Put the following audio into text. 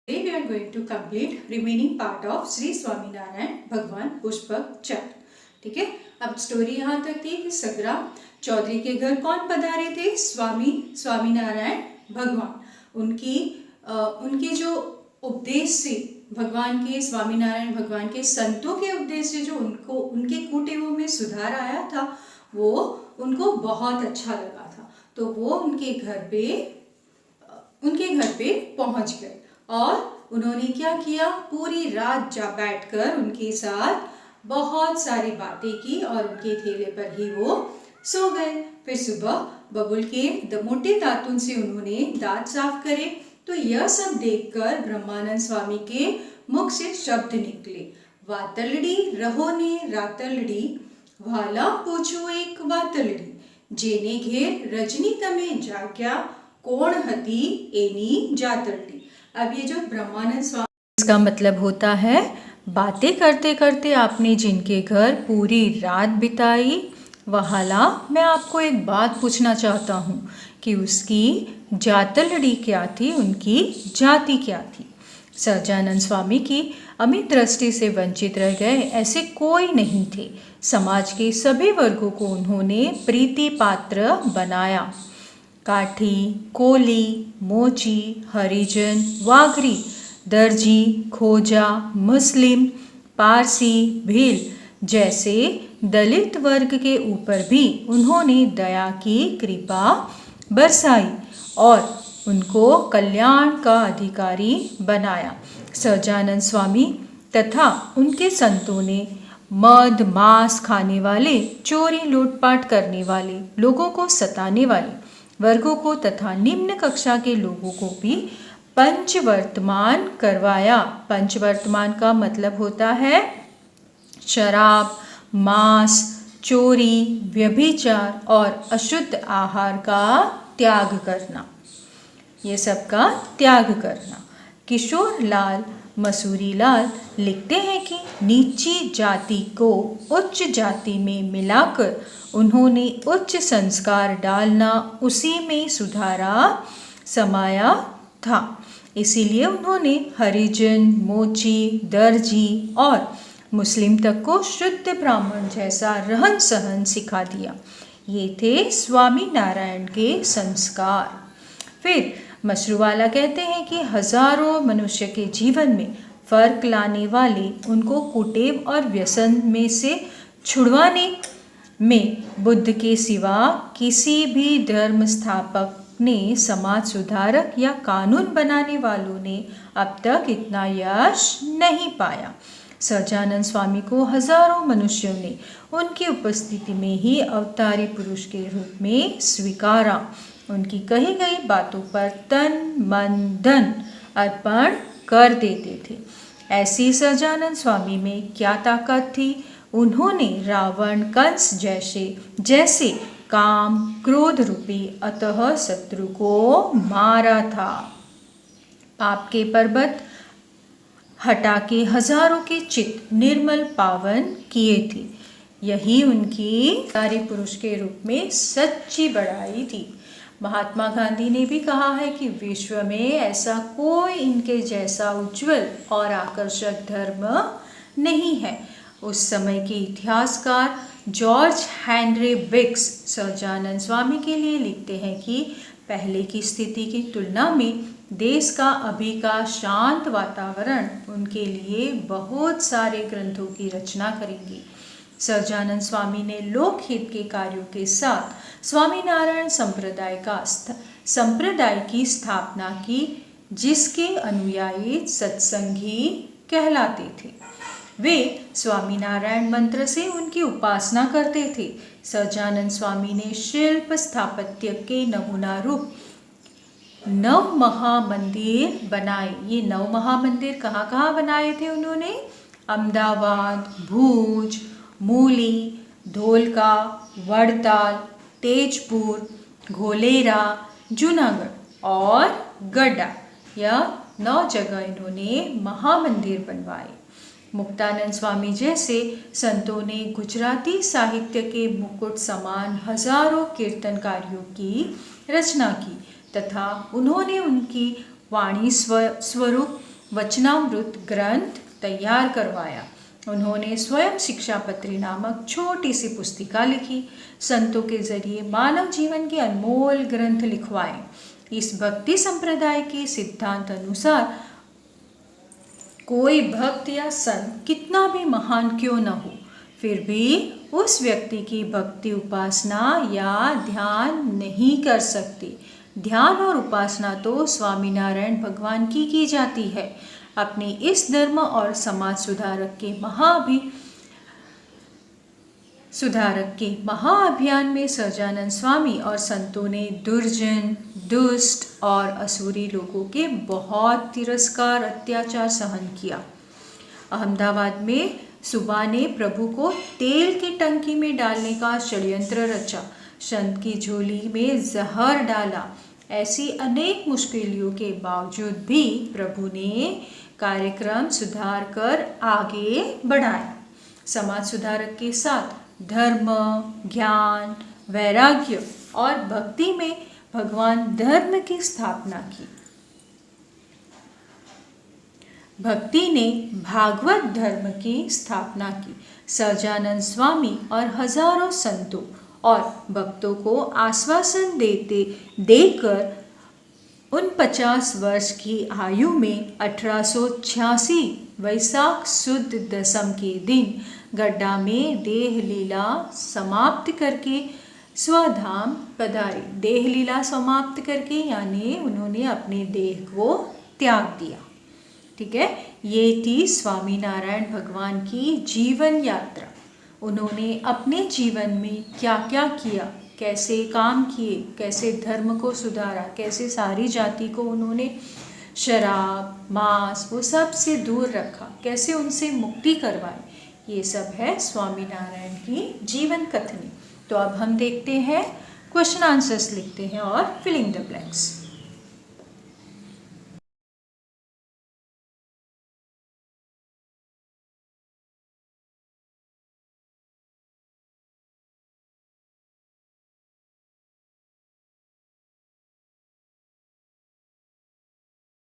Today we are going to complete remaining part of Shri Swaminarayan भगवान Pushpak chapter. ठीक है, अब स्टोरी यहाँ तक थी कि सग्राम चौधरी के घर कौन पधारे थे? स्वामीनारायण भगवान. उनके जो उपदेश से, भगवान के, स्वामीनारायण भगवान के संतों के उपदेश से जो उनके कुटीरों में सुधार आया था, वो उनको बहुत अच्छा लगा था. तो वो उनके घर पे पहुंच गए और उन्होंने क्या किया? पूरी रात बैठकर उनके साथ बहुत सारी बातें की और उनके थैले पर ही वो सो गए. फिर सुबह बबुल के मोटे दातुन से उन्होंने दांत साफ करे. तो यह सब देखकर ब्रह्मानंद स्वामी के मुख से शब्द निकले, वातलड़ी रहो ने रातलड़ी, वाला पूछो एक वातलड़ी, जेने घेर रजनी तमे जाग्या, कोण हती एनी जातलड़ी. अब ये जो ब्रह्मानंद स्वामी, इसका मतलब होता है बातें करते करते आपने जिनके घर पूरी रात बिताई, वहाला मैं आपको एक बात पूछना चाहता हूँ कि उसकी जातलड़ी क्या थी, उनकी जाति क्या थी. सहजानंद स्वामी की अमित दृष्टि से वंचित रह गए ऐसे कोई नहीं थे. समाज के सभी वर्गों को उन्होंने प्रीति पात्र बनाया. काठी, कोली, मोची, हरिजन, वाघरी, दर्जी, खोजा, मुस्लिम, पारसी, भील जैसे दलित वर्ग के ऊपर भी उन्होंने दया की कृपा बरसाई और उनको कल्याण का अधिकारी बनाया. सहजानंद स्वामी तथा उनके संतों ने मद मांस खाने वाले, चोरी लूटपाट करने वाले, लोगों को सताने वाले वर्गों को तथा निम्न कक्षा के लोगों को भी पंचवर्तमान करवाया. पंचवर्तमान का मतलब होता है शराब, मांस, चोरी, व्यभिचार और अशुद्ध आहार का त्याग करना. ये सब का त्याग करना. किशोर लाल मसूरी लाल लिखते हैं कि नीची जाति को उच्च जाति में मिलाकर उन्होंने उच्च संस्कार डालना, उसी में सुधारा समाया था. इसीलिए उन्होंने हरिजन, मोची, दर्जी और मुस्लिम तक को शुद्ध ब्राह्मण जैसा रहन सहन सिखा दिया. ये थे स्वामी नारायण के संस्कार. फिर मशरूवाला कहते हैं कि हजारों मनुष्य के जीवन में फर्क लाने वाले, उनको कुटेव और व्यसन में से छुड़वाने में बुद्ध के सिवा किसी भी धर्म स्थापक ने, समाज सुधारक या कानून बनाने वालों ने अब तक इतना यश नहीं पाया. सहजानंद स्वामी को हजारों मनुष्यों ने उनकी उपस्थिति में ही अवतारी पुरुष के रूप में स्वीकारा. उनकी कही गई बातों पर तन मन धन अर्पण कर देते थे. ऐसी सहजानंद स्वामी में क्या ताकत थी? उन्होंने रावण, कंस जैसे काम क्रोध रूपी अतः शत्रु को मारा था. पाप के पर्वत हटा के हजारों के चित्त निर्मल पावन किए थे. यही उनकी अवतारी पुरुष के रूप में सच्ची बड़ाई थी. महात्मा गांधी ने भी कहा है कि विश्व में ऐसा कोई इनके जैसा उज्जवल और आकर्षक धर्म नहीं है. उस समय के इतिहासकार जॉर्ज हेनरी विक्स सहजानंद स्वामी के लिए लिखते हैं कि पहले की स्थिति की तुलना में देश का अभी का शांत वातावरण उनके लिए बहुत सारे ग्रंथों की रचना करेंगे. सहजानंद स्वामी ने लोकहित के कार्यों के साथ स्वामीनारायण संप्रदाय की स्थापना की, जिसके अनुयायी सत्संगी कहलाते थे. वे स्वामीनारायण मंत्र से उनकी उपासना करते थे. सहजानंद स्वामी ने शिल्प स्थापत्य के नमूना रूप 9 महामंदिर बनाए. ये 9 महामंदिर कहाँ कहाँ बनाए थे उन्होंने? अहमदाबाद, भूज, मूली, धोलका, वड़ताल, तेजपुर, घोलेरा, जूनागढ़ और गड्ढा. यह 9 जगह इन्होंने महामंदिर बनवाए. मुक्तानंद स्वामी जैसे संतों ने गुजराती साहित्य के मुकुट समान हजारों कीर्तनकारियों की रचना की तथा उन्होंने उनकी वाणी स्वरूप वचनामृत ग्रंथ तैयार करवाया। उन्होंने स्वयं शिक्षापत्री नामक छोटी सी पुस्तिका लिखी। संतों के जरिए मानव जीवन के अनमोल ग्रंथ लिखवाए। इस भक्ति संप्रदाय के सिद्धांत अनुसार कोई भक्त या संत कितना भी महान क्यों न हो, फिर भी उस व्यक्ति की भक्ति उपासना या ध्यान नहीं कर सकती। ध्यान और उपासना तो स्वामीनारायण भगवान की जाती है। अपने इस धर्म और समाज सुधारक के महाअभियान में सहजानंद स्वामी और संतों ने दुर्जन, दुष्ट और असुरी लोगों के बहुत तिरस्कार, अत्याचार सहन किया। अहमदाबाद में सुबा ने प्रभु को तेल की टंकी में डालने का षड्यंत्र रचा, संत की झोली में जहर डाला। ऐसी अनेक मुश्किलों के बावजूद भी प्रभु ने कार्यक्रम सुधार कर आगे बढ़ाया। समाज सुधारक के साथ धर्म, ज्ञान, वैराग्य और भक्ति में भगवान धर्म की स्थापना की। भक्ति ने भागवत धर्म की स्थापना की। सहजानंद स्वामी और हजारों संतों और भक्तों को आश्वासन देकर 49 वर्ष की आयु में 1886 वैशाख सुद दशम के दिन गड्ढा में देह लीला समाप्त करके स्वधाम पधारे। देह लीला समाप्त करके यानी उन्होंने अपने देह को त्याग दिया। ठीक है, ये थी स्वामीनारायण भगवान की जीवन यात्रा। उन्होंने अपने जीवन में क्या क्या किया, कैसे काम किए, कैसे धर्म को सुधारा, कैसे सारी जाति को उन्होंने शराब, मांस वो सब से दूर रखा, कैसे उनसे मुक्ति करवाई, ये सब है स्वामीनारायण की जीवन कथनी। तो अब हम देखते हैं, क्वेश्चन आंसर्स लिखते हैं और फिलिंग द ब्लैंक्स।